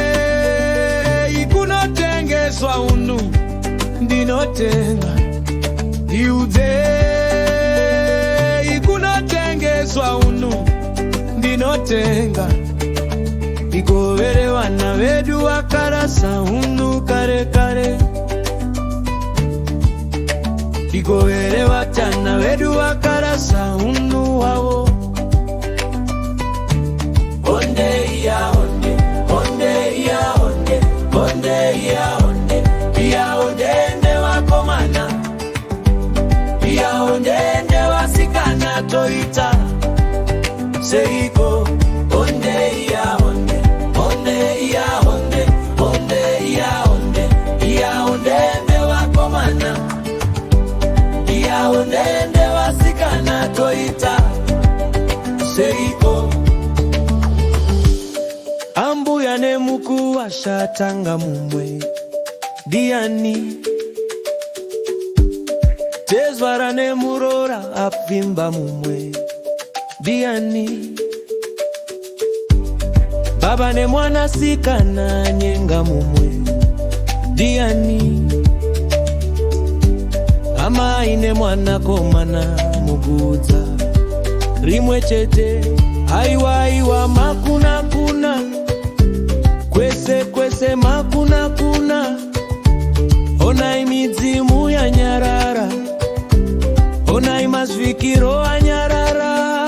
iudei kunotengeswa unu ndinotenga. Iudei kunotengeswa unu ndinotenga. Igovere vana vedu vakarasa unu kare kare. Igovere vatana vedu vakarasa unu wavo. Onde iya onde, onde iya onde, onde iya onde. Iya ondende vakomana, iya ondende vasikana toita seiko. Onde iya onde, onde iya onde, onde iya onde. Iya ondende vakomana, iya ondende vasikana toita seiko. Ambuya nemuku ashatanga mumwe diani. Tezvara nemurora apfimba mumwe diani. Baba nemwana sikana nyenga mumwe diani. Amai nemwana komana mugudza rimwe chete. Aiwa aiwa makuna kuna, kwese kwese makuna kuna. Onai midzimu yanyarara, onai mazvikiro anyarara.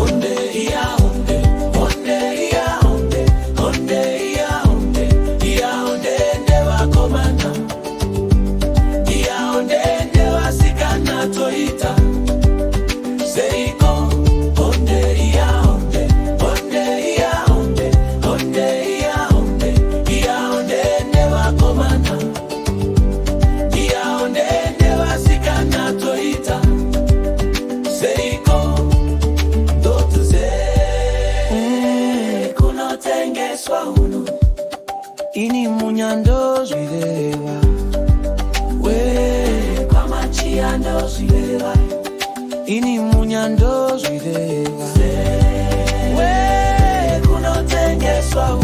Onde iya onde, onde iya onde, onde iya onde. Iya ondende vakomana, iya ondende vasikana toita seiko. Onde iya onde, onde iya onde, onde iya onde. Iya ondende vakomana, iya ondende vasikana toita seiko. Ndotuze kunotengeswa unu ini munyando zvireva. We kwamachia ndo zvireva, ini munyando zvireva. We kunotengeswa